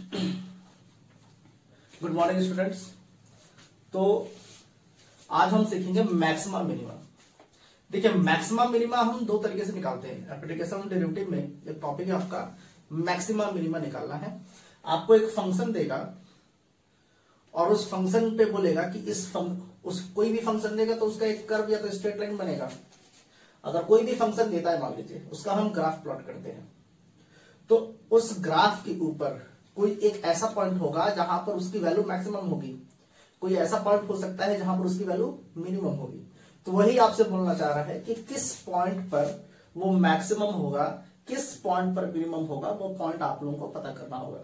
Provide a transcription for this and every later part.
Good morning students. तो आज हम सीखेंगे मैक्सिमा मिनिमा। देखिए मैक्सिमा मिनिमा हम दो तरीके से निकालते हैं। एप्लीकेशन डेरिवेटिव में एक टॉपिक है आपका मैक्सिमा मिनिमा निकालना है। आपको एक फंक्शन देगा और उस फंक्शन पे बोलेगा कि कोई भी फंक्शन देगा तो उसका एक कर्व या तो स्ट्रेट लाइन बनेगा। अगर कोई भी फंक्शन देता है मान लीजिए, उसका हम ग्राफ प्लॉट करते हैं, तो उस ग्राफ के ऊपर कोई एक ऐसा पॉइंट होगा जहां पर उसकी वैल्यू मैक्सिमम होगी, कोई ऐसा पॉइंट हो सकता है जहां पर उसकी वैल्यू मिनिमम होगी। तो वही आपसे बोलना चाह रहा है कि किस पॉइंट पर वो मैक्सिमम होगा, किस पॉइंट पर मिनिमम होगा, वो पॉइंट आप लोगों को पता करना होगा।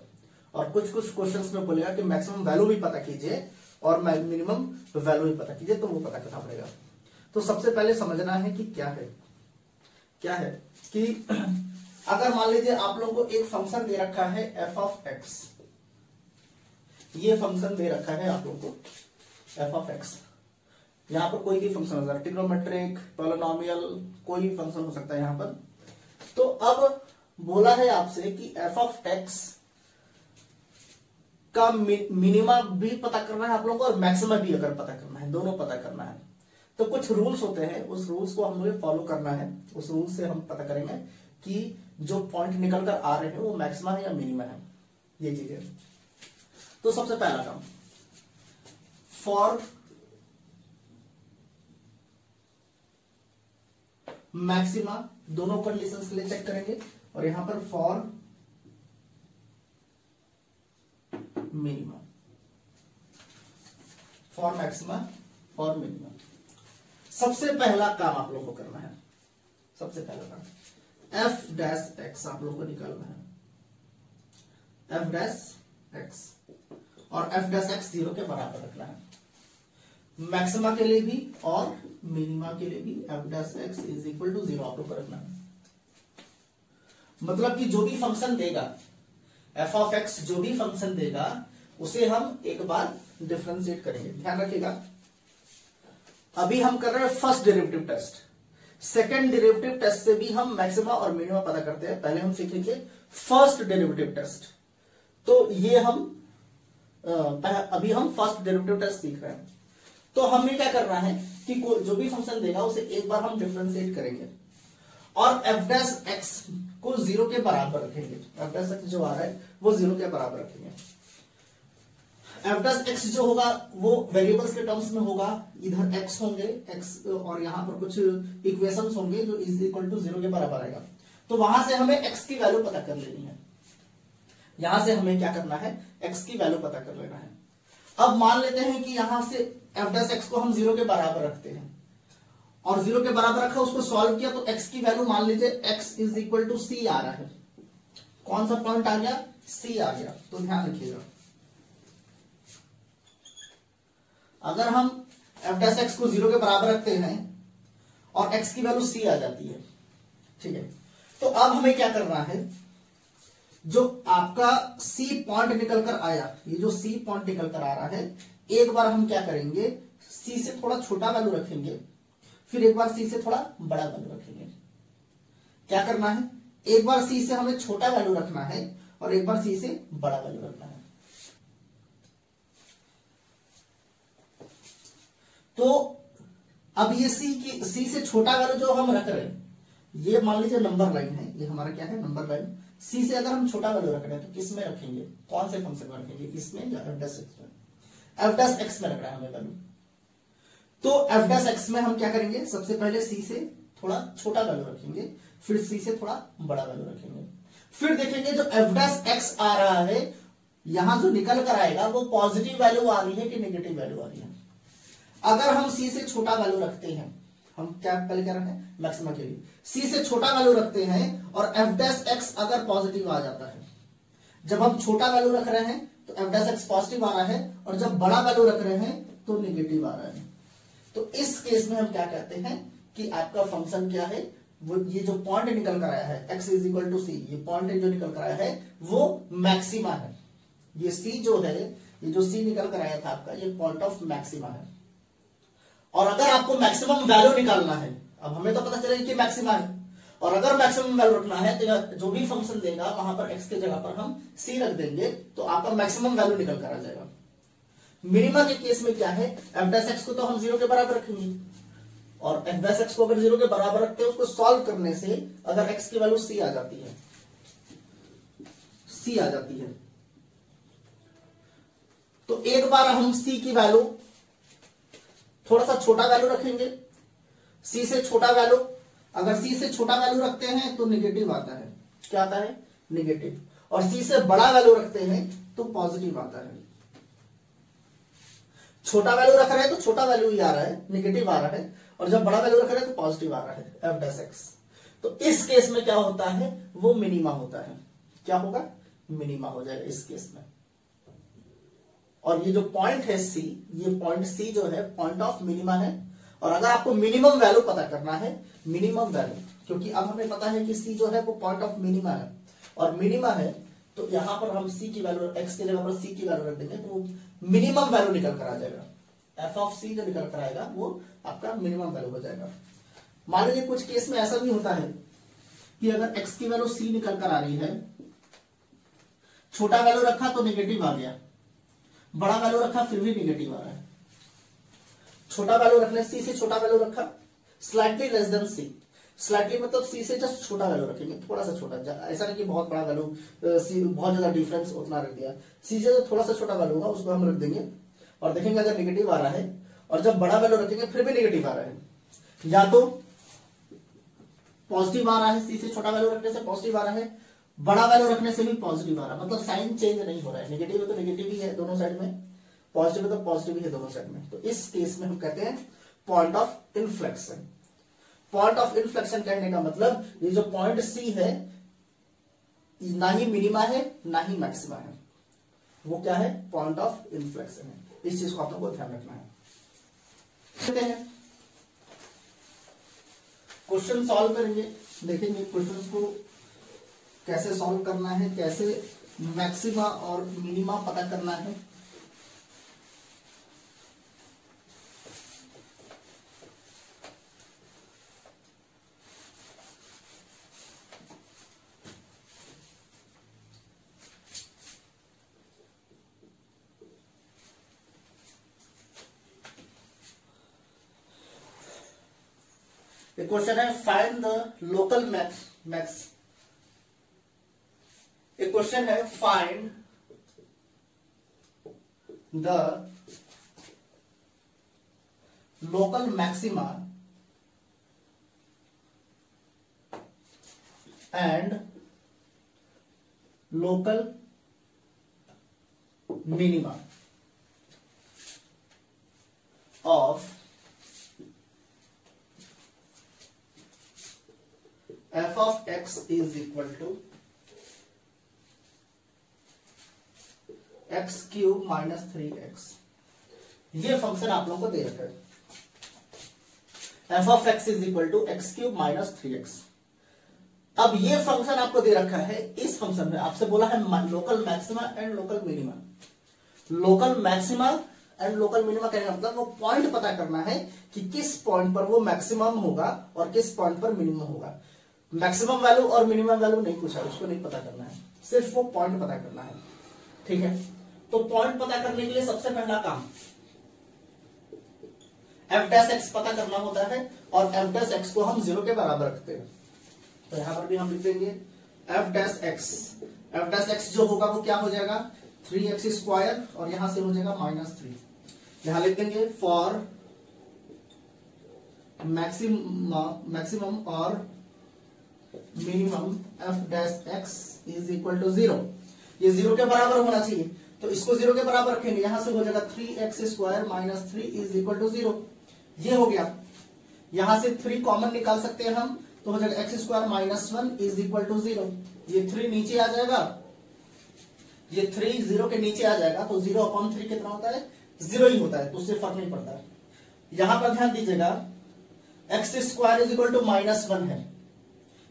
और कुछ क्वेश्चंस में बोलेगा कि मैक्सिमम वैल्यू भी पता कीजिए और मिनिमम वैल्यू भी पता कीजिए, तो वो पता करना पड़ेगा। तो सबसे पहले समझना है कि क्या है कि अगर मान लीजिए आप लोगों को एक फंक्शन दे रखा है एफ ऑफ एक्स, ये फंक्शन दे रखा है आप लोगों को एफ ऑफ एक्स। यहां पर कोई भी फंक्शन होगा, ट्रिग्नोमेट्रिक, पॉलिनोमियल, कोई भी फंक्शन हो सकता है यहां पर। तो अब बोला है आपसे कि एफ ऑफ एक्स का मिनिमा भी पता करना है आप लोगों को और मैक्सिमा भी अगर पता करना है, दोनों पता करना है। तो कुछ रूल्स होते हैं, उस रूल्स को हम लोग फॉलो करना है। उस रूल से हम पता करेंगे कि जो पॉइंट निकल कर आ रहे हैं वो मैक्सिमा है या मिनिमा है, ये चीज है। तो सबसे पहला काम, फॉर मैक्सिमा दोनों कंडीशंस के लिए चेक करेंगे और यहां पर for minima, for maxima, for minima. सबसे पहला काम आप लोगों को करना है, सबसे पहला काम एफ डैश एक्स आप लोगों को निकालना है। एफ डैश एक्स और एफ डैश एक्स 0 के बराबर रखना है, मैक्सिमा के लिए भी और मिनिमा के लिए भी। F dash x is equal to 0 आप लोग को रखना है। मतलब कि जो भी फंक्शन देगा एफ ऑफ एक्स, जो भी फंक्शन देगा उसे हम एक बार डिफरेंशिएट करेंगे। ध्यान रखिएगा, अभी हम कर रहे हैं first derivative test. Second derivative test से भी हम मैक्सिमा और मिनिमा पता करते हैं। पहले हम सीखेंगे फर्स्ट डेरिवेटिव टेस्ट। तो ये अभी हम फर्स्ट डेरिवेटिव टेस्ट सीख रहे हैं। तो हमें क्या करना है कि जो भी फंक्शन देगा उसे एक बार हम डिफरेंशिएट करेंगे और एफ डैश एक्स को 0 के बराबर रखेंगे। एफ डैश एक्स जो आ रहा है वो 0 के बराबर रखेंगे। एफ डैश एक्स जो होगा वो वेरिएबल्स के टर्म्स में होगा, इधर एक्स होंगे, एक्स और यहां पर कुछ इक्वेशंस होंगे जो इज इक्वल टू 0 के बराबर आएगा। तो वहां से हमें एक्स की वैल्यू पता कर लेनी है। यहां से हमें क्या करना है, एक्स की वैल्यू पता कर लेना है। अब मान लेते हैं कि यहां से एफ डैश एक्स को हम 0 के बराबर रखते हैं और 0 के बराबर रखा, उसको सॉल्व किया तो एक्स की वैल्यू मान लीजिए एक्स इज इक्वल टू सी आ रहा है। कौन सा पॉइंट आ गया, सी आ गया। तो ध्यान रखिएगा, अगर हम एफ डैश एक्स को 0 के बराबर रखते हैं और एक्स की वैल्यू सी आ जाती है, ठीक है। तो अब हमें क्या करना है, जो आपका सी पॉइंट निकल कर आया, ये जो सी पॉइंट निकल कर आ रहा है, एक बार हम क्या करेंगे, सी से थोड़ा छोटा वैल्यू रखेंगे, फिर एक बार सी से थोड़ा बड़ा वैल्यू रखेंगे। क्या करना है, एक बार सी से हमें छोटा वैल्यू रखना है और एक बार सी से बड़ा वैल्यू रखना है। तो अब ये सी से छोटा वैल्यू जो हम रख रहे हैं, ये मान लीजिए नंबर लाइन है, ये हमारा क्या है, नंबर लाइन। सी से अगर हम छोटा वैल्यू रख रहे हैं तो किस में रखेंगे, कौन से फंक्शन में रखेंगे, इसमें या एफ डैश एक्स में? एफ डैश एक्स में रख रहा है हमें वैल्यू। तो एफ डैश एक्स में हम क्या करेंगे, सबसे पहले सी से थोड़ा छोटा वैल्यू रखेंगे, फिर सी से थोड़ा बड़ा वैल्यू रखेंगे। फिर देखेंगे जो एफ डैश एक्स आ रहा है, यहां जो निकल कर आएगा वो पॉजिटिव वैल्यू आ रही है कि नेगेटिव वैल्यू आ रही है। अगर हम सी से छोटा वैल्यू रखते हैं, हम क्या पहले क्या रखते हैं, मैक्सिमा के लिए सी से छोटा वैल्यू रखते हैं और एफ डैश एक्स अगर पॉजिटिव आ जाता है, जब हम छोटा वैल्यू रख रहे हैं तो एफ डैश एक्स पॉजिटिव आ रहा है और जब बड़ा वैल्यू रख रहे हैं तो नेगेटिव आ रहा है। तो इस केस में हम क्या कहते हैं कि आपका फंक्शन क्या है, वो ये जो पॉइंट निकल कर आया है एक्स इज इक्वल टू सी, ये पॉइंट जो निकल कर आया है वो मैक्सिमा है। ये सी जो है, ये जो सी निकल कर आया था आपका, ये पॉइंट ऑफ मैक्सिमा है। और अगर आपको मैक्सिमम वैल्यू निकालना है, अब हमें तो पता चलेगा कि मैक्सिमा है, और अगर मैक्सिमम वैल्यू रखना है तो जो भी फंक्शन देगा वहां पर x की जगह पर हम c रख देंगे, तो आपका मैक्सिमम वैल्यू निकल कर आ जाएगा। मिनिमा के केस में क्या है, f डैश x को तो हम 0 के बराबर रखेंगे, और f डैश x को अगर 0 के बराबर रखते हैं, उसको सॉल्व करने से अगर x की वैल्यू c आ जाती है, c आ जाती है, तो एक बार हम c की वैल्यू थोड़ा सा छोटा वैल्यू रखेंगे, c से छोटा वैल्यू, अगर c से छोटा वैल्यू रखते हैं तो निगेटिव आता है, क्या आता है, निगेटिव, और c से बड़ा वैल्यू रखते हैं तो पॉजिटिव आता है। छोटा वैल्यू रख रहे हैं तो छोटा वैल्यू ही आ रहा है, निगेटिव आ रहा है, और जब बड़ा वैल्यू रख रहे हैं तो पॉजिटिव आ रहा है, f डैश x। तो इस केस में क्या होता है, वो मिनिमा होता है, क्या होगा, मिनिमा हो जाएगा इस केस में। और ये जो पॉइंट है c, ये पॉइंट c जो है पॉइंट ऑफ मिनिमा है। और अगर आपको मिनिमम वैल्यू पता करना है, मिनिमम वैल्यू, क्योंकि अब हमें पता है कि c जो है वो पॉइंट ऑफ मिनिमा है, और मिनिमा है तो यहां पर हम c की वैल्यू x की जगह पर c की वैल्यू रख देंगे, तो मिनिमम वैल्यू निकल कर आ जाएगा, f ऑफ c जो निकल कर आएगा वो आपका मिनिमम वैल्यू हो जाएगा। मान लीजिए कुछ केस में ऐसा भी होता है कि अगर x की वैल्यू c निकल कर आ रही है, छोटा वैल्यू रखा तो निगेटिव आ गया, बड़ा वैल्यू रखा फिर भी निगेटिव आ रहा है। छोटा वैल्यू रखने, c से छोटा वैल्यू रखा, slightly less than c, slightly मतलब c से जस्ट छोटा वैल्यू रखेंगे, थोड़ा सा छोटा, ऐसा नहीं कि बहुत बड़ा वैल्यू, c बहुत ज्यादा डिफरेंस उतना रख दिया, c से जो थोड़ा सा छोटा वैल्यू होगा उसको हम रख देंगे, और देखेंगे अगर निगेटिव आ रहा है, और जब बड़ा वैल्यू रखेंगे फिर भी निगेटिव आ रहा है, या तो पॉजिटिव आ रहा है, c से छोटा वैल्यू रखने से पॉजिटिव आ रहा है, बड़ा वैल्यू रखने से भी पॉजिटिव आ रहा है, मतलब साइन चेंज नहीं हो रहा है, निगेटिव है तो निगेटिव ही है दोनों साइड में, पॉजिटिव है तो पॉजिटिव ही है दोनों साइड में। तो इस केस में हम कहते हैं point of inflection. Point of inflection कहने का मतलब ये जो पॉइंट सी है, ना ही मिनिमा है ना ही मैक्सिमा है, वो क्या है, पॉइंट ऑफ इन्फ्लेक्शन है। इस चीज को आप लोगों को ध्यान रखना है। क्वेश्चन सॉल्व करेंगे, देखेंगे क्वेश्चन को कैसे सॉल्व करना है, कैसे मैक्सिमा और मिनिमा पता करना है। क्वेश्चन है फाइंड द लोकल मैक्स। एक क्वेश्चन है find the local maxima and local minima of f of x is equal to x cube minus 3x। ये फंक्शन आप लोगों को दे रखा है, f of x is equal to x cube minus 3x। अब ये फंक्शन आपको दे रखा है, इस फंक्शन में आपसे बोला है local maxima and local minima. Local maxima and local minima कहने का मतलब वो पॉइंट पता करना है कि किस पॉइंट पर वो मैक्सिमम होगा और किस पॉइंट पर मिनिमम होगा। मैक्सिमम वैल्यू और मिनिमम वैल्यू नहीं पूछा, उसको नहीं पता करना है, सिर्फ वो पॉइंट पता करना है, ठीक है। तो पॉइंट पता करने के लिए सबसे पहला काम f डैश x पता करना होता है, और f डैश x को हम 0 के बराबर रखते हैं। तो यहां पर भी हम लिख देंगे f डैश x जो होगा वो क्या हो जाएगा, 3x स्क्वायर, और यहां से हो जाएगा -3। यहां लिख देंगे फॉर मैक्सिमम और minimum f dash x is equal to 0। ये 0 के बराबर होना चाहिए, तो इसको 0 के बराबर रखेंगे, यहां से हो जाएगा 3x square minus 3 is equal to 0। ये हो गया, यहां से 3 कॉमन निकाल सकते हैं हम, तो हो जाएगा x square minus 1 is equal to 0। ये 3 नीचे आ जाएगा, ये 3 0 के नीचे आ जाएगा, तो 0/3 कितना होता है, 0 ही होता है, तो उससे फर्क नहीं पड़ता। यहां पर ध्यान दीजिएगा x square is equal to -1 है,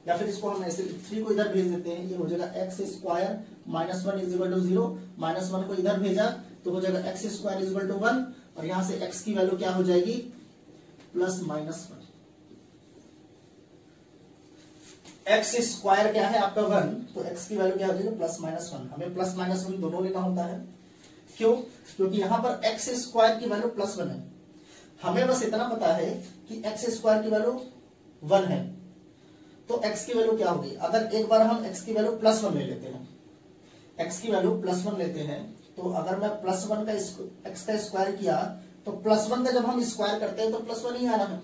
या फिर इसको हम ऐसे 3 को इधर भेज देते हैं, ये हो जाएगा x square -1 is equal to 0, -1 को इधर भेजा तो हो जाएगा x square is equal to 1, और यहां से x की वैल्यू क्या हो जाएगी, +-1। एक्स स्क्वायर क्या है आपका 1, तो एक्स की वैल्यू क्या हो जाएगी +-1। हमें +-1 दोनों लेना होता है। क्यों? क्योंकि यहां पर एक्स स्क्वायर की वैल्यू +1 है। हमें बस इतना पता है कि एक्स स्क्वायर की वैल्यू 1 है, तो एक्स की वैल्यू क्या होगी। अगर एक बार हम एक्स की वैल्यू +1 ले लेते हैं, एक्स की वैल्यू +1 लेते हैं, तो अगर मैं +1 का एक्स का स्क्वायर किया तो +1 का जब हम स्क्वायर करते हैं तो +1 ही आना है।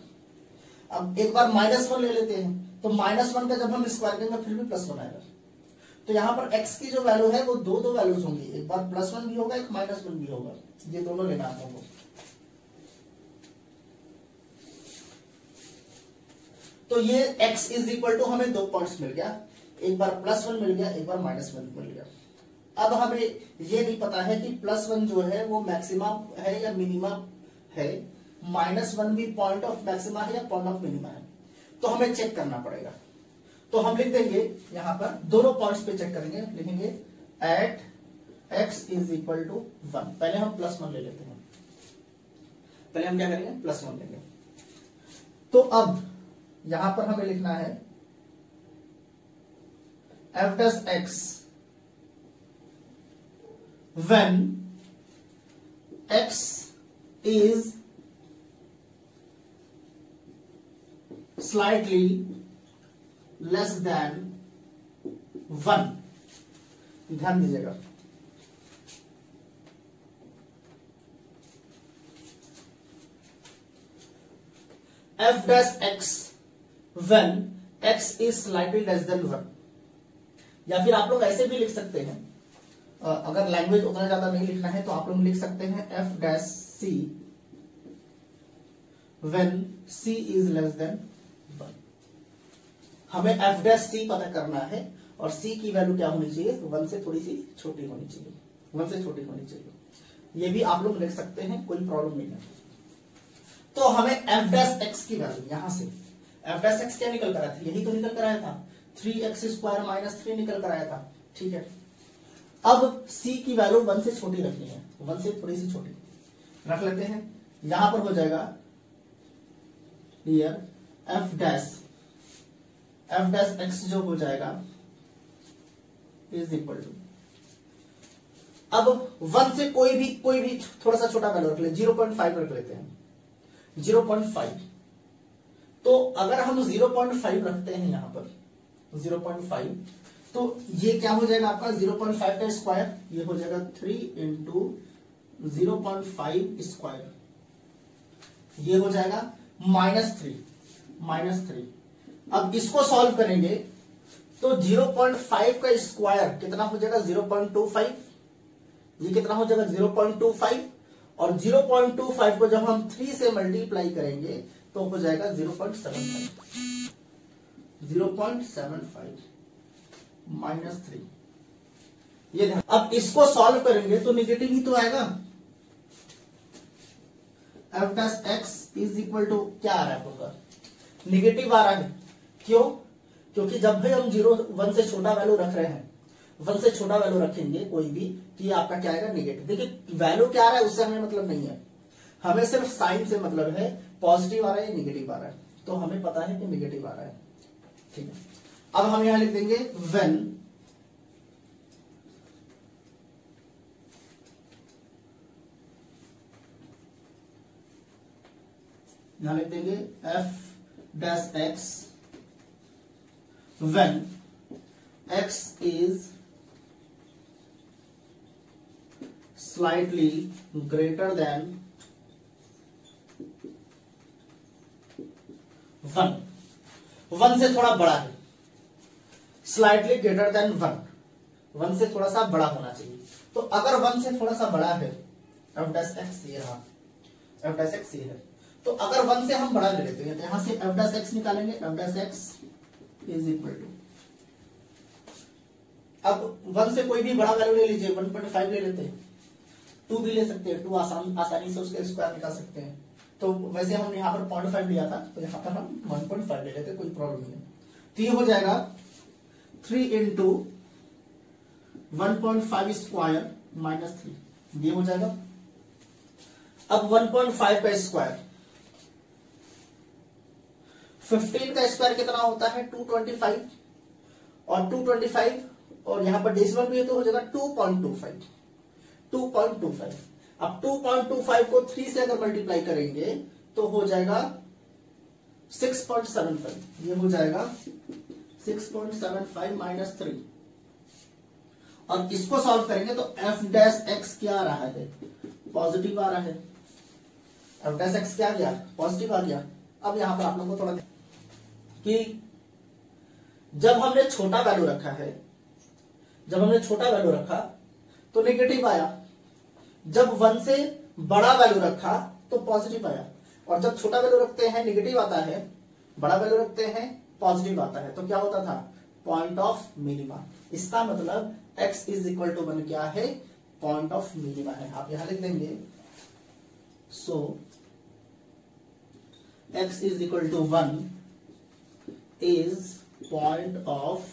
अब एक बार -1 ले लेते हैं, तो -1 का जब हम स्क्वायर करेंगे फिर भी +1 आएगा। तो यहां पर x की जो वैल्यू है वो दो वैल्यूज होंगी, एक बार +1 भी होगा, एक -1 भी होगा। ये दोनों लेना है आपको। तो ये x इज इक्वल टू हमें 2 पॉइंट्स मिल गया, एक बार +1 मिल गया, एक बार -1 मिल गया। अब हमें ये नहीं पता है कि +1 जो है वो मैक्सिमम है या मिनिमम है, -1 भी पॉइंट ऑफ मैक्सिमा है या पॉइंट ऑफ मिनिमा है, तो हमें चेक करना पड़ेगा। तो हम लिख देंगे यहां पर दोनों पॉइंट्स पे चेक करेंगे, लिखेंगे at x is equal to 1। पहले हम +1 ले लेते हैं, पहले हम क्या करेंगे +1 लेंगे। तो अब यहां पर हमें लिखना है f dash x when x is slightly less than 1। ध्यान दीजिएगा, f dash x when x is slightly less than 1, या फिर आप लोग ऐसे भी लिख सकते हैं, अगर लैंग्वेज उतना ज्यादा नहीं लिखना है तो आप लोग लिख सकते हैं f dash c when c is less than 1। हमें f dash c पता करना है और c की वैल्यू क्या होनी चाहिए, 1 से थोड़ी सी छोटी होनी चाहिए, 1 से छोटी होनी चाहिए। ये भी आप लोग लिख सकते हैं, कोई प्रॉब्लम नहीं है। तो हमें f dash x की वैल्यू यहां से f dash x क्या निकल कर आया था, यही तो निकल कर आया था, 3x² - 3 निकल कर आया था। ठीक है, अब c की वैल्यू 1 से छोटी रखनी है, 1 से थोड़ी सी छोटी रख लेते हैं। यहां पर हो जाएगा हियर f dash x जो हो जाएगा इज इक्वल टू, अब 1 से कोई भी थोड़ा सा छोटा वैल्यू रख ले, 0.5 रख लेते हैं, 0.5। तो अगर हम 0.5 रखते हैं यहां पर 0.5, तो ये क्या हो जाएगा आपका 0.5 का स्क्वायर, ये हो जाएगा 3 × 0.5 स्क्वायर, ये हो जाएगा -3। अब इसको सॉल्व करेंगे तो 0.5 का स्क्वायर कितना हो जाएगा 0.25, ये कितना हो जाएगा 0.25, और 0.25 को जब हम 3 से मल्टीप्लाई करेंगे तो हो जाएगा 0.75 -3। ये अब इसको सॉल्व करेंगे तो निगेटिव ही तो आएगा। f dash x is equal to क्या आ रहा है आपका, निगेटिव आ रहा है। क्यों? क्योंकि जब भी हम 1 से छोटा वैल्यू रख रहे हैं, 1 से छोटा वैल्यू रखेंगे कोई भी, तो ये आपका क्या आएगा निगेटिव। देखिए वैल्यू क्या आ रहा है उससे हमें मतलब नहीं है, हमें सिर्फ साइन से मतलब है, पॉजिटिव आ रहा है या निगेटिव आ रहा है, तो हमें पता है कि निगेटिव आ रहा है। ठीक है, अब हम यहां लिख देंगे when यहां लिख देंगे f dash x when x is slightly greater than 1 से थोड़ा बड़ा है, स्लाइटली ग्रेटर देन 1 से थोड़ा सा बड़ा होना चाहिए। तो अगर 1 से थोड़ा सा बड़ा है, f dash x ये रहा, f dash x ये है, तो अगर 1 से हम बड़ा ले लेते हैं, यहां से f dash x निकालेंगे, f dash x is equal to, अब 1 से कोई भी बड़ा वैल्यू ले लीजिए, 1.5 ले लेते हैं, 2 भी ले सकते हैं, 2 आसानी से उसके स्क्वायर निकाल सकते हैं। तो वैसे हम यहाँ पर 0.5 लिया था, तो यहाँ पर हम 1.5 ले लेते, कोई प्रॉब्लम नहीं है। तो ये हो जाएगा 3 × 1.5 स्क्वायर -3, ये हो जाएगा। अब 1.5 का स्क्वायर, 15 का स्क्वायर कितना होता है 225, और 225 और यहां पर डेसिमल भी है तो हो जाएगा 2.25। 2.25 अब 2.25 को 3 से अगर मल्टीप्लाई करेंगे तो हो जाएगा 6.75। ये हो जाएगा 6.75 माइनस 3। और इसको सॉल्व करेंगे तो एफ डैश एक्स क्या आ रहा है, पॉजिटिव आ रहा है। एफ डैश एक्स क्या गया, पॉजिटिव आ गया। अब यहां पर आप लोगों को थोड़ा कि जब हमने छोटा वैल्यू रखा है, जब हमने छोटा वैल्यू रखा तो नेगेटिव आया, जब 1 से बड़ा वैल्यू रखा तो पॉजिटिव आया, और जब छोटा वैल्यू रखते हैं नेगेटिव आता है, बड़ा वैल्यू रखते हैं पॉजिटिव आता है। तो क्या होता था, पॉइंट ऑफ मिनिमा। इसका मतलब x इज इक्वल टू 1 क्या है, पॉइंट ऑफ मिनिमा है। आप यहां लिख देंगे so x is equal to 1 is point of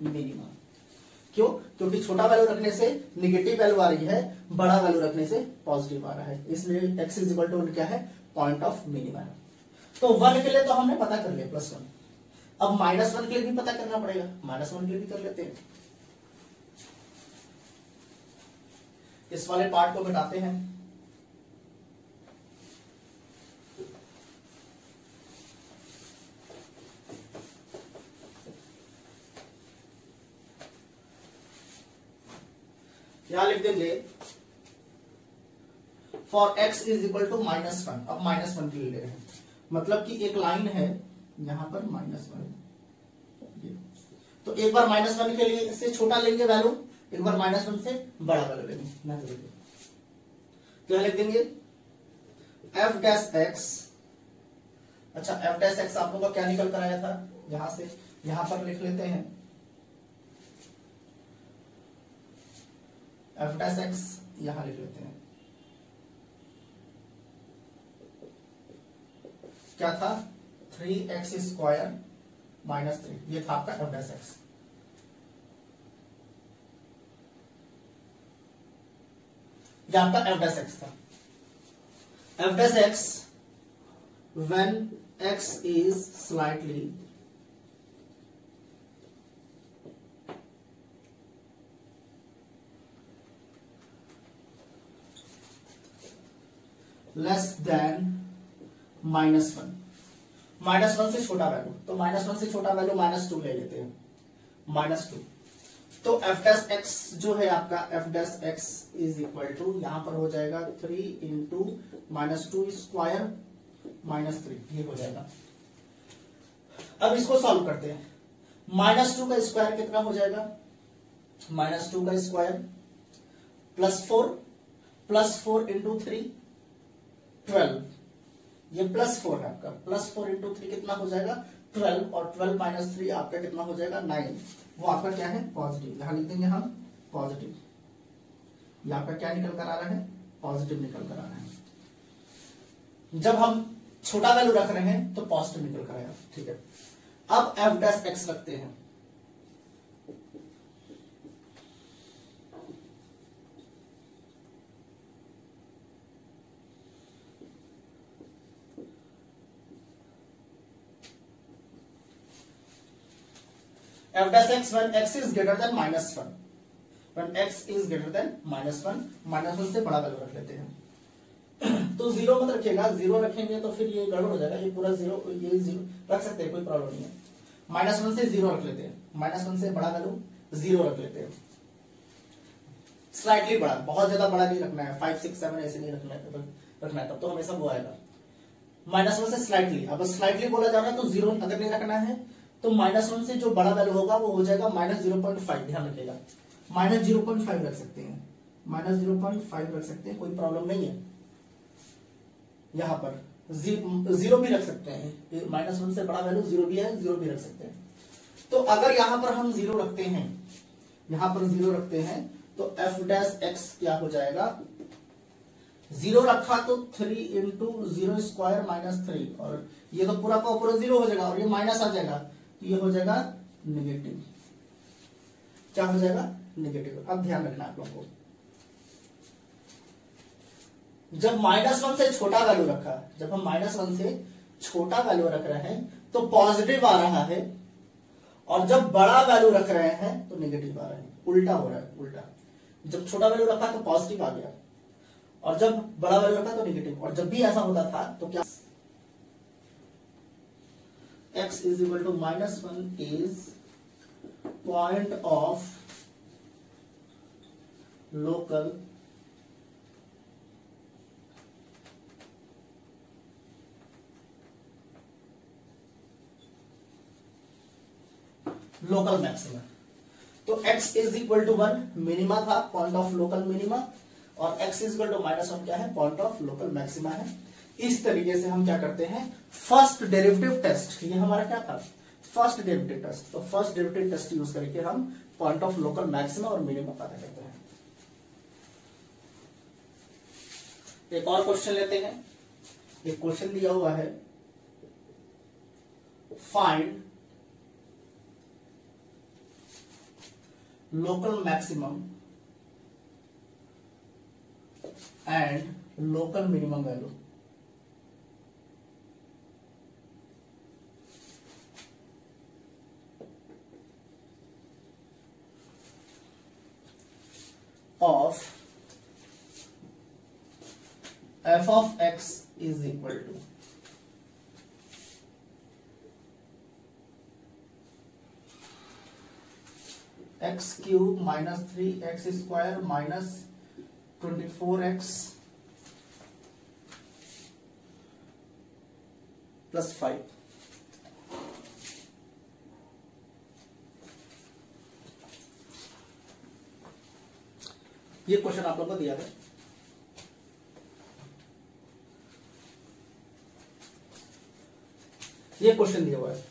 minima. क्यों, क्योंकि छोटा वैल्यू रखने से निगेटिव वैल्यू आ रही है, बड़ा वैल्यू रखने से पॉजिटिव आ रहा है, इसलिए x इज इक्वल टू 1 क्या है, पॉइंट ऑफ मिनिमा है। तो 1 के लिए तो हमने पता कर लिया +1, अब -1 के लिए भी पता करना पड़ेगा, -1 के लिए भी कर लेते हैं। इस वाले पार्ट को मिटाते हैं। यहां लिख देंगे for x is equal to -1। अब -1 के लिए ले रहे हैं, मतलब कि एक लाइन है यहां पर -1, तो एक बार -1 के लिए से छोटा लेंगे वैल्यू, एक बार -1 से बड़ा वैल्यू लेंगे। तो लिख देंगे f डैश x। अच्छा, f डैश x आप लोगों का क्या निकल कर आया था, यहां से यहां पर लिख लेते हैं f डैश x, यहां लिख लेते हैं क्या था, 3x स्क्वायर -3, ये था आपका f डैश x। ये आपका f डैश x था। f dash x when x is slightly less than -1, -1 से छोटा वैल्यू, तो -1 से छोटा वैल्यू -2 ले लेते हैं, -2। तो f डैश x जो है आपका f dash x is equal to यहां पर हो जाएगा 3 इंटू -2 स्क्वायर -3, ये हो जाएगा। अब इसको सॉल्व करते हैं। -2 का स्क्वायर कितना हो जाएगा, -2 का स्क्वायर +4 इंटू 3 12, ये +4 है आपका, +4 इंटू 3 कितना हो जाएगा 12, और 12 माइनस 3 आपका कितना हो जाएगा 9, वो आपका क्या है पॉजिटिव। यहां लिख देंगे हम पॉजिटिव, ये आपका क्या निकल कर आ रहा है, पॉजिटिव निकल कर आ रहा है। जब हम छोटा वैल्यू रख रहे हैं तो पॉजिटिव निकल कर आया, ठीक है। अब f डैश x रखते हैं, f dash x when x is greater than -1, when x is greater than -1, -1 से बड़ा वैल्यू रख लेते हैं। तो 0 मत रखिएगा, 0 रखेंगे तो फिर ये गड़बड़ हो जाएगा, ये पूरा 0, ये 0 रख सकते हैं, कोई प्रॉब्लम नहीं है। -1 से 0 रख लेते हैं, -1 से बड़ा वैल्यू 0 रख लेते हैं, स्लाइटली बड़ा, बहुत ज्यादा बड़ा नहीं रखना है, 5 6 7 ऐसे नहीं रखना है, तब तो हमेशा वो आएगा। -1 से स्लाइटली, अब स्लाइटली बोला जा रहा है तो 0 अगर नहीं रखना है तो -1 से जो बड़ा वैल्यू होगा वो हो जाएगा -0.5, ध्यान रखिएगा, -0.5 रख सकते हैं, -0.5 रख सकते हैं, कोई प्रॉब्लम नहीं है। यहां पर 0 भी रख सकते हैं, -1 से बड़ा वैल्यू 0 भी है, 0 भी रख सकते हैं। तो अगर यहां पर हम 0 रखते हैं, यहां पर 0 रखते हैं तो f डैश x क्या हो जाएगा, 0 रखा तो 3 इंटू 0 स्क्वायर -3, और ये तो पूरा का पूरा 0 हो जाएगा और ये माइनस आ जाएगा, तो ये हो जाएगा नेगेटिव। क्या हो जाएगा, नेगेटिव। अब ध्यान रखना आप लोगों को, जब -1 से छोटा वैल्यू रखा, जब हम -1 से छोटा वैल्यू रख रहे हैं तो पॉजिटिव आ रहा है, और जब बड़ा वैल्यू रख रहे हैं तो नेगेटिव आ रहा है, उल्टा हो रहा है, उल्टा। जब छोटा वैल्यू रखा तो पॉजिटिव आ गया, और जब बड़ा वैल्यू रखा तो नेगेटिव। और जब भी ऐसा होता था तो क्या x is equal to -1 is point of local maxima. तो x is equal to 1 minima था, पॉइंट ऑफ लोकल मिनिमा, और x इज इक्वल टू -1 क्या है, पॉइंट ऑफ लोकल मैक्सिमा है। इस तरीके से हम क्या करते हैं, फर्स्ट डेरिवेटिव टेस्ट, ये हमारा क्या था, फर्स्ट डेरिवेटिव टेस्ट। तो फर्स्ट डेरिवेटिव टेस्ट यूज करके हम पॉइंट ऑफ लोकल मैक्सिमा और मिनिमा पता करते हैं। एक और क्वेश्चन लेते हैं। एक क्वेश्चन दिया हुआ है, find local maximum and local minimum value of f of x is equal to x cube minus 3x square minus 24x plus 5। ये क्वेश्चन आप लोगों को दिया है। ये क्वेश्चन दिया हुआ है।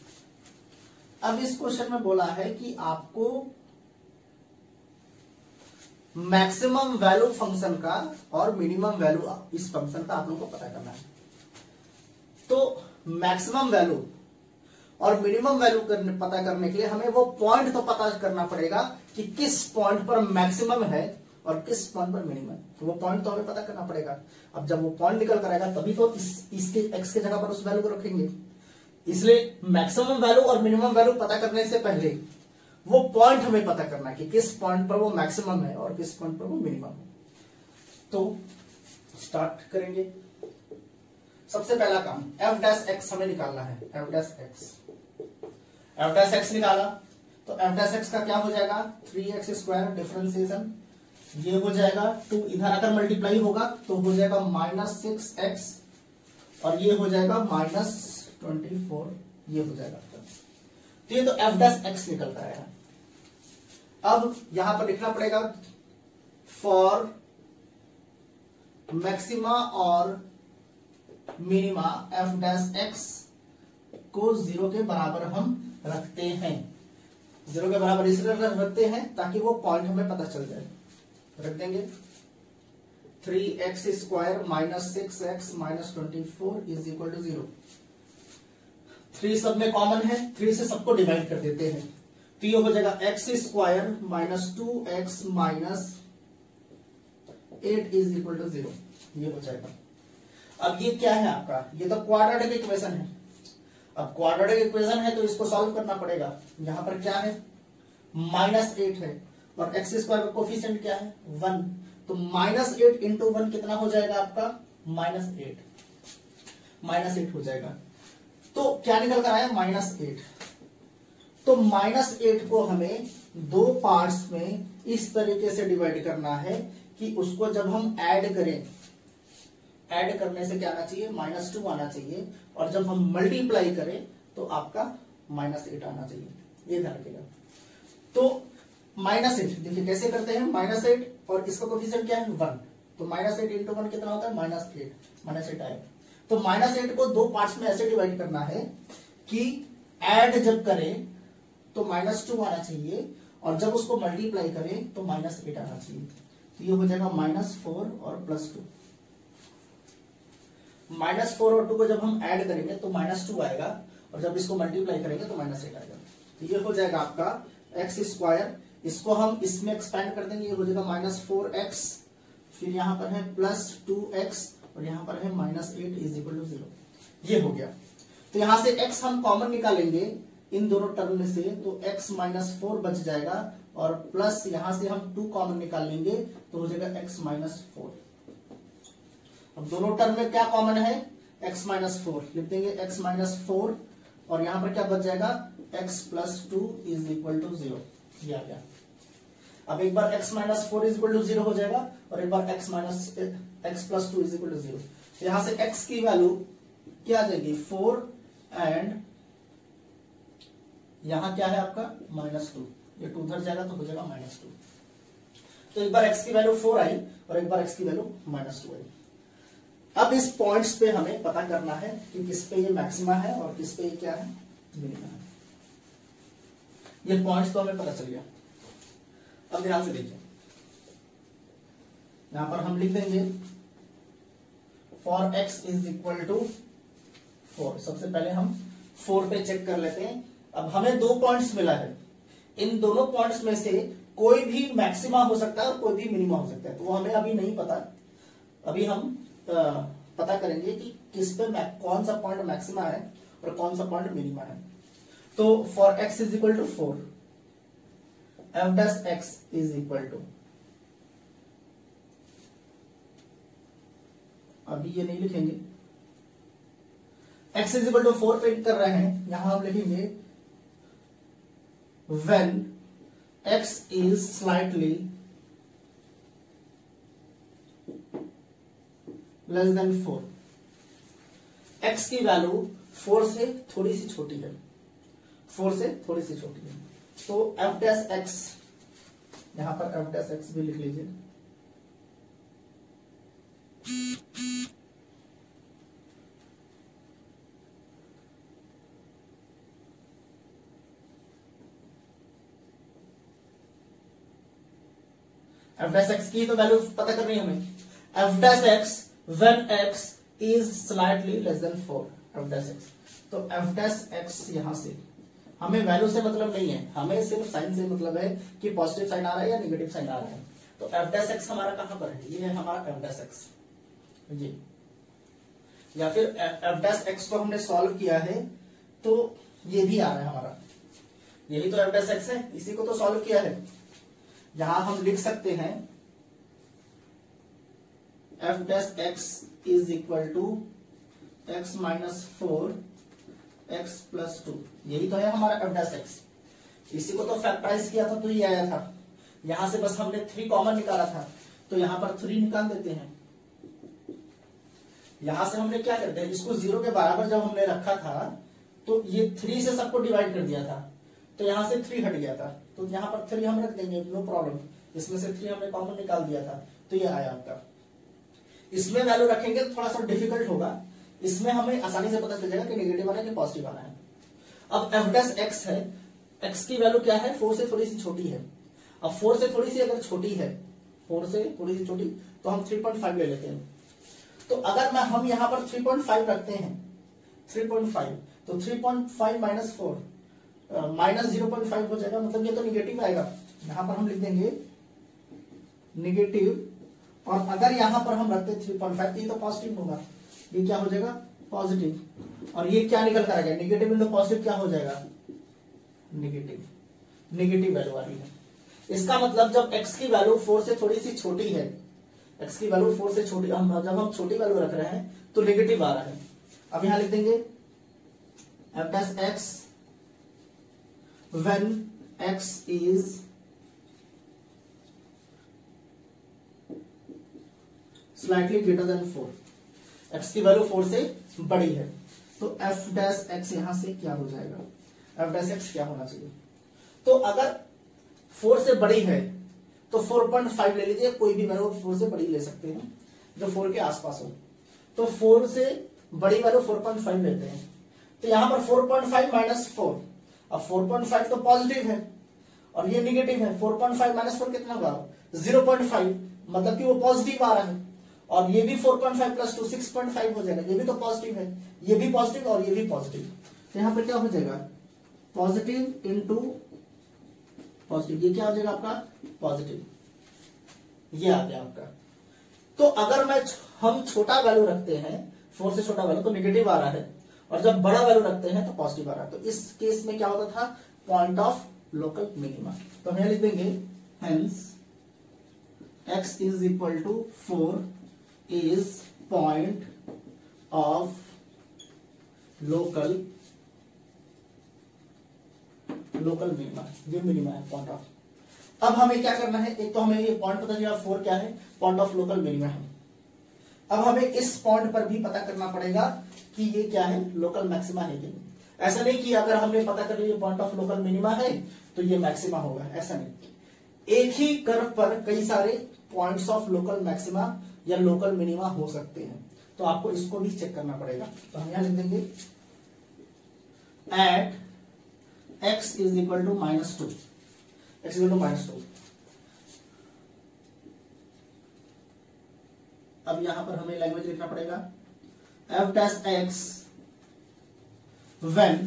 अब इस क्वेश्चन में बोला है कि आपको मैक्सिमम वैल्यू फंक्शन का और मिनिमम वैल्यू इस फंक्शन का आप लोगों को पता करना है। तो मैक्सिमम वैल्यू और मिनिमम वैल्यू पता करने के लिए हमें वो पॉइंट तो पता करना पड़ेगा कि किस पॉइंट पर मैक्सिमम है और किस पॉइंट पर मिनिमम। तो वो पॉइंट तो हमें पता करना पड़ेगा। अब जब वो पॉइंट निकल कर आएगा तभी तो इसके एक्स के जगह पर उस वैल्यू को रखेंगे। इसलिए मैक्सिमम वैल्यू और मिनिमम वैल्यू पता करने से पहले वो पॉइंट हमें पता करना है कि किस पॉइंट पर वो मैक्सिमम है और किस पॉइंट पर वो मिनिमम है। तो स्टार्ट करेंगे। सबसे पहला काम एफ डैश एक्स हमें निकालना है। एफ डैश एक्स निकाला तो एफ डैश एक्स का क्या हो जाएगा, 3x स्क्वायर डिफरेंशिएशन, ये हो जाएगा 2, इधर अगर मल्टीप्लाई होगा तो हो जाएगा -6x, और ये हो जाएगा -24, ये हो जाएगा। तो ये तो एफ डैश एक्स निकल कर आएगा। अब यहां पर लिखना पड़ेगा फॉर मैक्सिमा और मिनिमा एफ डैश एक्स को 0 के बराबर हम रखते हैं। 0 के बराबर इसलिए रखते हैं ताकि वो पॉइंट हमें पता चल जाए। रख देंगे 3x square -6x -24 is equal to 0। 3 सब में कॉमन है, 3 से सबको डिवाइड कर देते हैं। तो ये हो जाएगा x square -2x -8 is equal to 0। ये हो जाएगा। अब ये क्या है आपका, ये तो क्वाड्रेटिक इक्वेशन है। अब क्वाड्रेटिक इक्वेशन है तो इसको सॉल्व करना पड़ेगा। यहां पर क्या है, -8 है और एक्स स्क्वायर का कोफिशिएंट क्या है, 1। तो -8 इंटू 1 कितना हो जाएगा आपका, -8 हो जाएगा। तो क्या निकल कर आया, -8। तो -8 को हमें 2 पार्ट्स में इस तरीके से डिवाइड करना है कि उसको जब हम ऐड करें, ऐड करने से क्या आना चाहिए, -2 आना चाहिए, और जब हम मल्टीप्लाई करें तो आपका -8 आना चाहिए। ये ध्यान रखिएगा। तो -8 देखिए कैसे करते हैं, -8 और इसका कोफिशिएंट क्या है, 1। तो -8 इंटू 1 कितना होता है, -8 आएगा। तो -8 को 2 पार्ट्स में ऐसे डिवाइड करना है कि ऐड जब करें तो -2 आना चाहिए, और जब उसको मल्टीप्लाई करें तो -8 आना चाहिए। तो ये हो जाएगा -4 और +2। -4 और 2 को जब हम ऐड करेंगे तो -2 आएगा, और जब इसको मल्टीप्लाई करेंगे तो -8 आएगा। तो ये हो जाएगा आपका एक्स स्क्वायर। इसको हम इसमें एक्सपेंड कर देंगे, ये हो जाएगा -4x, फिर यहां पर है +2x और यहां पर है -8 इज इक्वल टू 0। ये हो गया। तो यहां से x हम कॉमन निकालेंगे इन दोनों टर्म में से, तो x माइनस 4 बच जाएगा, और प्लस यहां से हम 2 कॉमन निकाल लेंगे तो हो जाएगा x माइनस 4। अब दोनों टर्म में क्या कॉमन है, x माइनस 4 लिख देंगे, x माइनस 4, और यहां पर क्या बच जाएगा, x plus 2 is equal to 0। ये आ गया। अब एक बार x minus 4 is equal to 0 हो जाएगा, और एक बार x plus 2 is equal to 0। तो यहां से x की वैल्यू क्या आ जाएगी, 4, एंड यहां क्या है आपका -2, ये 2 उधर जाएगा तो हो जाएगा -2। तो एक बार x की वैल्यू 4 आई और एक बार x की वैल्यू -2 आई। अब इस पॉइंट्स पे हमें पता करना है कि किस पे ये मैक्सिमा है और किस पे ये क्या है, मिनिमा है। ये पॉइंट्स तो हमें पता चल गया। अब ध्यान से देखिए, यहां पर हम लिख देंगे for x is equal to 4। सबसे पहले हम 4 पे चेक कर लेते हैं। अब हमें 2 पॉइंट्स मिला है, इन दोनों पॉइंट्स में से कोई भी मैक्सिमा हो सकता है और कोई भी मिनिमा हो सकता है, तो वो हमें अभी नहीं पता। अभी हम पता करेंगे कि किस पे कौन सा पॉइंट मैक्सिमा है और कौन सा पॉइंट मिनिमा है। तो for x is equal to 4, f dash x is equal to, अभी ये नहीं लिखेंगे, x इज इक्वल टू 4 पे कर रहे हैं, यहां हम लिखेंगे when x is slightly less than 4, x की वैल्यू 4 से थोड़ी सी छोटी है, 4 से थोड़ी सी छोटी है, तो f डैश x, यहां पर f डैश x भी लिख लीजिए। f डैश x की तो वैल्यू पता करनी है हमें, f dash x when x is slightly less than 4, f dash x। तो f डैश x यहां से हमें वैल्यू से मतलब नहीं है, हमें सिर्फ साइन से मतलब है कि पॉजिटिव साइन आ रहा है या नेगेटिव साइन आ रहा है। तो f डैश x हमारा कहां पर है, ये है हमारा f डैश x जी, या फिर f डैश x को हमने सॉल्व किया है तो ये भी आ रहा है हमारा, यही तो f डैश x है, इसी को तो सॉल्व किया है। यहां हम लिख सकते हैं f dash x is equal to x minus 4 x plus 2, यही तो है हमारा f डैश x। इसी को तो फैक्टराइज किया था तो ये आया था, यहां से बस हमने 3 कॉमन निकाला था, तो यहां पर 3 निकाल देते हैं। यहां से हमने क्या करते हैं, इसको 0 के बराबर जब हमने रखा था तो ये 3 से सबको डिवाइड कर दिया था, तो यहां से 3 हट गया था, तो यहां पर 3 हम रख देंगे, नो प्रॉब्लम। इसमें से 3 हमने कॉमन निकाल दिया था, तो ये आया आपका। इसमें वैल्यू रखेंगे तो थोड़ा सा डिफिकल्ट होगा, इसमें हमें आसानी से पता चल जाएगा कि नेगेटिव आना है कि पॉजिटिव आना है। अब f डैश x है, x की वैल्यू क्या है, 4 से थोड़ी सी छोटी है। अब 4 से थोड़ी सी अगर छोटी है, 4 से थोड़ी सी छोटी, तो हम 3.5 ले लेते हैं। तो अगर हम यहां पर 3.5 रखते हैं, 3.5, तो 3.5 माइनस 4 माइनस 0.5 हो जाएगा, मतलब ये तो निगेटिव आएगा। यहां पर हम लिख देंगे निगेटिव, और अगर यहां पर हम रखते 3.5 तो ये तो पॉजिटिव होगा, ये क्या हो जाएगा, पॉजिटिव। और ये क्या निकल कर आ गया, निगेटिव इंटू पॉजिटिव क्या हो जाएगा, नेगेटिव, नेगेटिव वैल्यू आ रही है। इसका मतलब जब x की वैल्यू 4 से थोड़ी सी छोटी है, x की वैल्यू 4 से छोटी, जब हम छोटी वैल्यू रख रहे हैं तो नेगेटिव आ रहा है। अब यहां लिख देंगे f dash x when x is slightly greater than 4, x की वैल्यू 4 से बड़ी है, तो f डैश x यहां से क्या हो जाएगा, f डैश x क्या होना चाहिए। तो अगर 4 से बड़ी है तो 4.5 ले लीजिए, कोई भी वैल्यू 4 से बड़ी ले सकते हैं जो 4 के आसपास हो। तो 4 से बड़ी वैल्यू 4.5 लेते हैं, तो यहां पर 4.5 माइनस 4, अब 4.5 तो पॉजिटिव है और ये निगेटिव है, 4.5 माइनस 4 कितना होगा, 0.5, मतलब कि वो पॉजिटिव आ रहा है। और ये भी 4.5 प्लस 2 6.5 हो जाएगा, ये भी तो पॉजिटिव है, ये भी पॉजिटिव और ये भी पॉजिटिव, तो यहां पर क्या हो जाएगा, पॉजिटिव इंटू पॉजिटिव, ये क्या हो जाएगा आपका पॉजिटिव, ये आ गया आपका। तो अगर हम छोटा वैल्यू रखते हैं, 4 से छोटा वैल्यू, तो नेगेटिव आ रहा है, और जब बड़ा वैल्यू रखते हैं तो पॉजिटिव आ रहा है। तो इस केस में क्या होता था, पॉइंट ऑफ लोकल मिनिमा। तो हम यहां लिख देंगे hence x is equal to 4 is point of local minima. ये मिनिमा है पॉइंट ऑफ। अब हमें क्या करना है, एक तो हमें ये पॉइंट पता चला 4 क्या है, पॉइंट ऑफ लोकल मिनिमा है। अब हमें इस पॉइंट पर भी पता करना पड़ेगा कि ये क्या है, लोकल मैक्सिमा है कि नहीं। ऐसा नहीं कि अगर हमने पता कर लिया पॉइंट ऑफ लोकल मिनिमा है तो ये मैक्सिमा होगा, ऐसा नहीं। एक ही कर्व पर कई सारे पॉइंट्स ऑफ लोकल मैक्सिमा या लोकल मिनिमा हो सकते हैं, तो आपको इसको भी चेक करना पड़ेगा। तो हम यहां लिख देंगे at x is equal to -2, x equal to -2। अब यहां पर हमें लैंग्वेज लिखना पड़ेगा f dash x when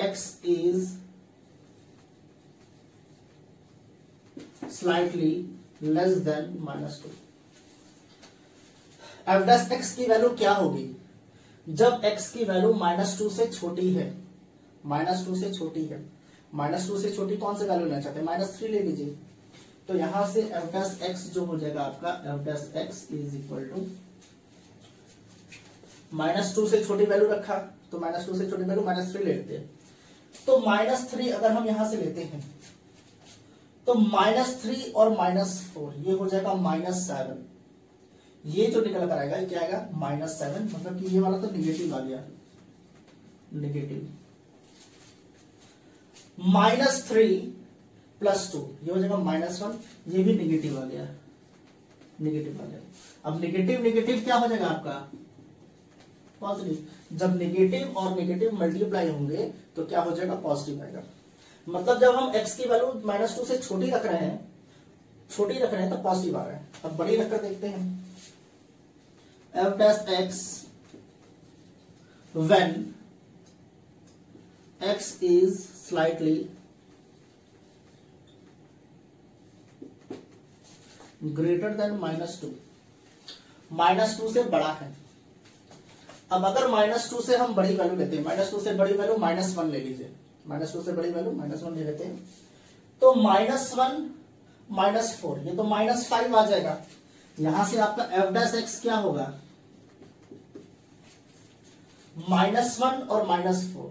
x is slightly less than -2। f dash x की वैल्यू क्या होगी जब x की वैल्यू -2 से छोटी है, -2 से छोटी है। -2 से छोटी कौन सी वैल्यू लेना चाहते हैं, -3 ले लीजिए। तो यहां से f डैश x जो हो जाएगा आपका f dash x is equal to -2 से छोटी वैल्यू रखा तो -2 से छोटी वैल्यू -3 ले लेते हैं। तो -3 अगर हम यहां से लेते हैं तो -3 और -4 ये हो जाएगा -7। ये जो निकल कर आएगा ये क्या आएगा, -7। मतलब कि ये वाला तो निगेटिव आ गया, निगेटिव। -3 + 2 ये हो जाएगा -1, ये भी निगेटिव आ गया, निगेटिव आ गया। अब निगेटिव निगेटिव क्या हो जाएगा आपका, पॉजिटिव। जब निगेटिव और निगेटिव मल्टीप्लाई होंगे तो क्या हो जाएगा, पॉजिटिव आएगा। मतलब जब हम x की वैल्यू -2 से छोटी रख रहे हैं तो पॉजिटिव आ रहा है। अब बड़ी रखकर देखते हैं f dash x when x is slightly greater than -2, -2 से बड़ा है। अब अगर -2 से हम बड़ी वैल्यू लेते हैं, -2 से बड़ी वैल्यू -1 ले लीजिए, -2 से बड़ी वैल्यू -1 ले लेते हैं, तो -1 -4 ये तो -5 आ जाएगा। यहां से आपका f डैश x क्या होगा, -1 और -4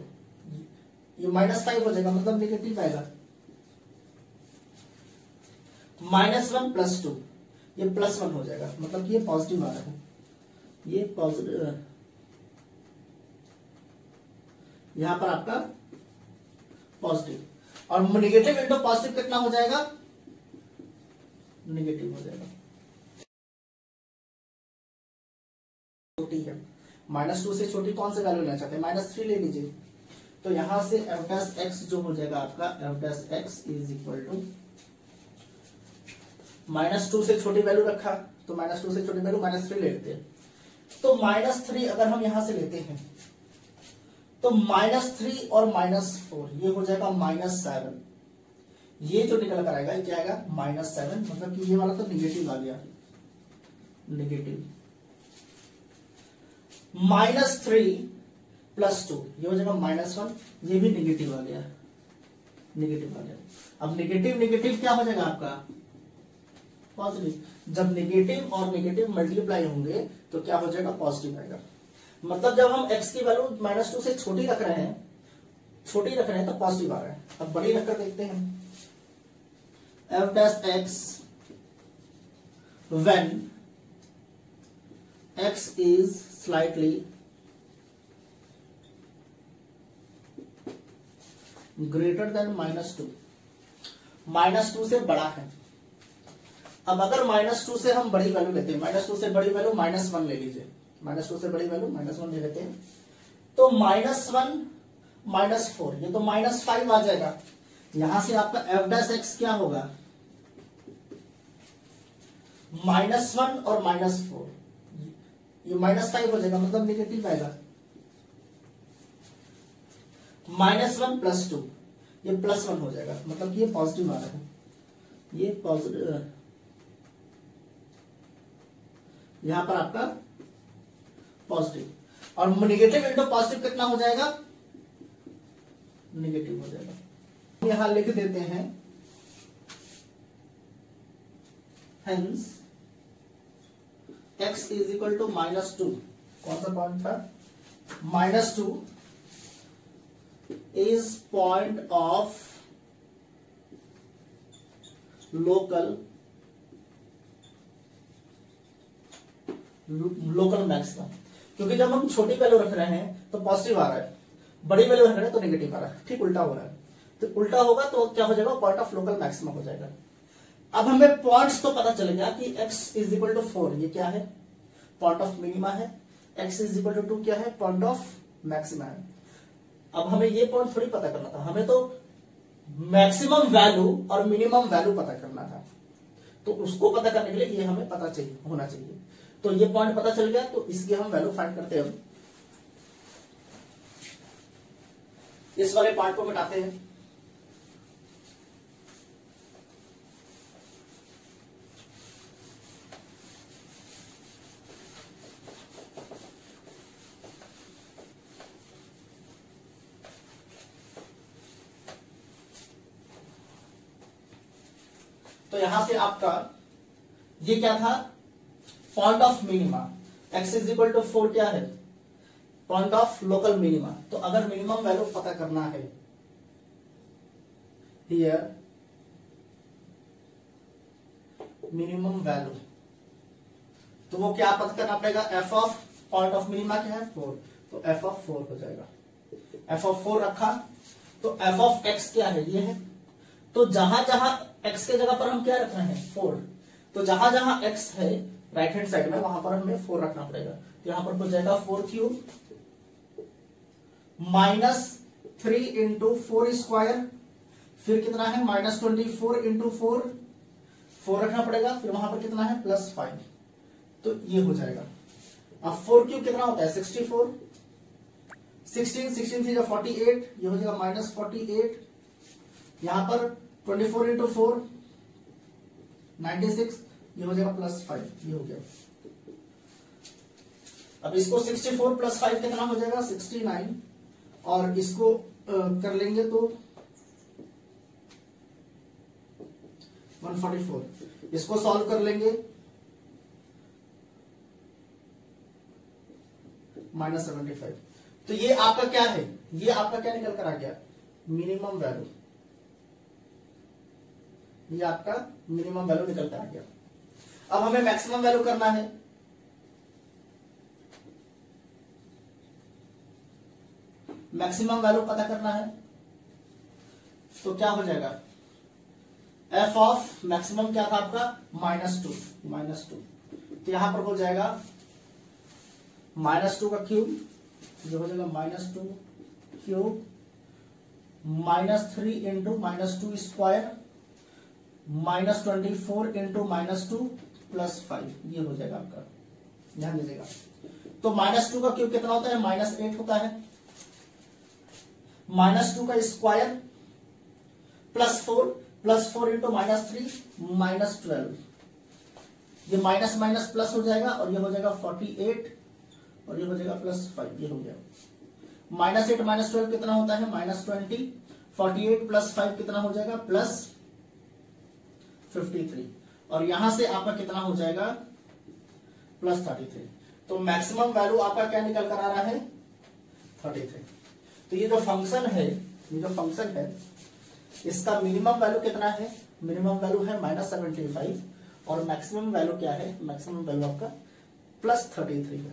ये -5 हो जाएगा, मतलब निगेटिव आएगा। -1 + 2 ये +1 हो जाएगा, मतलब कि ये पॉजिटिव आ रहा है, ये पॉजिटिव। यहां पर आपका पॉजिटिव और निगेटिव इंटू पॉजिटिव कितना हो जाएगा, निगेटिव हो जाएगा। छोटी है, -2 से छोटी कौन सी वैल्यू लेना चाहते हैं, -3 ले लीजिए। तो यहां से f डैश x जो हो जाएगा आपका f dash x is equal to -2 से छोटी वैल्यू रखा तो -2 से छोटी वैल्यू -3 ले लेते हैं। तो -3 अगर हम यहां से लेते हैं तो -3 और -4 ये हो जाएगा -7। ये जो निकल कर आएगा ये क्या आएगा, -7। मतलब कि ये वाला तो निगेटिव आ गया, निगेटिव। -3 + 2 ये हो जाएगा -1, ये भी निगेटिव आ गया, निगेटिव आ गया। अब निगेटिव निगेटिव क्या हो जाएगा आपका, पॉजिटिव। जब निगेटिव और निगेटिव मल्टीप्लाई होंगे तो क्या हो जाएगा, पॉजिटिव आएगा। मतलब जब हम x की वैल्यू -2 से छोटी रख रहे हैं तो पॉजिटिव आ रहा है। अब बड़ी रखकर देखते हैं f dash x when x is slightly greater than -2, -2 से बड़ा है। अब अगर -2 से हम बड़ी वैल्यू लेते हैं, -2 से बड़ी वैल्यू -1 ले लीजिए, -2 से बड़ी वैल्यू -1 ले लेते हैं, तो -1 -4 ये तो -5 आ जाएगा। यहां से आपका f डैश x क्या होगा, -1 और -4 ये -5 हो जाएगा, मतलब निगेटिव आएगा। -1 + 2 ये +1 हो जाएगा, मतलब कि ये पॉजिटिव आ रहा है, ये पॉजिटिव। यहां पर आपका पॉजिटिव। और निगेटिव इंटू पॉजिटिव कितना हो जाएगा, निगेटिव हो जाएगा। यहां लिख देते हैं hence x is equal to -2, कौन सा पॉइंट था, -2 is point of local maximum. क्योंकि जब हम छोटी वैल्यू रख रहे हैं तो पॉजिटिव आ रहा है, बड़ी वैल्यू रख रहे हैं तो नेगेटिव आ रहा है, ठीक उल्टा हो रहा है। तो उल्टा होगा तो क्या हो जाएगा, पॉइंट ऑफ लोकल मैक्सिमम हो जाएगा। अब हमें पॉइंट्स तो पता चल गया कि x इज इक्वल टू 4 ये क्या है, पॉइंट ऑफ मिनिमा है, x इज इक्वल टू 2 क्या है, पॉइंट ऑफ मैक्सिमा है। अब हमें ये पॉइंट थोड़ी पता करना था, हमें तो मैक्सिमम वैल्यू और मिनिमम वैल्यू पता करना था। तो उसको पता करने के लिए ये हमें पता चाहिए होना चाहिए। तो ये पॉइंट पता चल गया, तो इसकी हम वैल्यू फाइंड करते हैं। इस वाले पार्ट को मिटाते हैं। तो यहां से आपका ये क्या था, point of minima, x is equal to 4 क्या है, पॉइंट ऑफ लोकल मिनिमा। तो अगर मिनिमम वैल्यू पता करना है हियर, मिनिमम वैल्यू, तो वो क्या पता करना पड़ेगा, f of point of minima क्या है 4, तो f ऑफ 4 हो जाएगा। f ऑफ 4 रखा तो f ऑफ x क्या है, ये है। तो जहां जहां x के जगह पर हम क्या रख रहे हैं 4, तो जहां जहां x है राइट हैंड साइड में वहां पर हमें 4 रखना पड़ेगा। तो यहां पर हो जाएगा 4 क्यूब -3 इंटू 4 स्क्वायर, फिर कितना है -24 इंटू 4 रखना पड़ेगा, फिर वहां पर कितना है +5, तो ये हो जाएगा। अब 4 क्यूब कितना होता है 64, 16 थी 48, ये हो जाएगा -48, यहां पर 24 इंटू 4 96, ये हो जाएगा +5, ये हो गया। अब इसको 64 + 5 कितना हो जाएगा 69, और इसको कर लेंगे तो 144, इसको सॉल्व कर लेंगे -75। तो ये आपका क्या है, ये आपका क्या निकल कर आ गया, मिनिमम वैल्यू, ये आपका मिनिमम वैल्यू निकल कर आ गया। अब हमें मैक्सिमम वैल्यू करना है, मैक्सिमम वैल्यू पता करना है, तो क्या हो जाएगा, f ऑफ मैक्सिमम क्या था आपका -2, तो यहां पर हो जाएगा -2 का क्यूब, जो हो जाएगा -2 क्यूब -3 इंटू -2 स्क्वायर -24 इंटू -2 +5, ये हो जाएगा आपका, ध्यान दीजिएगा। तो -2 का क्यूब कितना होता है -8 होता है, -2 का स्क्वायर +4 इंटू -3 -12, ये माइनस माइनस प्लस हो जाएगा, और ये हो जाएगा 48, और ये हो जाएगा +5, ये हो गया। -8 -12 कितना होता है -20, 48 + 5 कितना हो जाएगा +53, और यहां से आपका कितना हो जाएगा +33। तो मैक्सिमम वैल्यू आपका क्या निकल कर आ रहा है 33। तो ये जो फंक्शन है, इसका मिनिमम वैल्यू कितना है, मिनिमम वैल्यू है -75, और मैक्सिमम वैल्यू क्या है, मैक्सिमम वैल्यू आपका +33 है।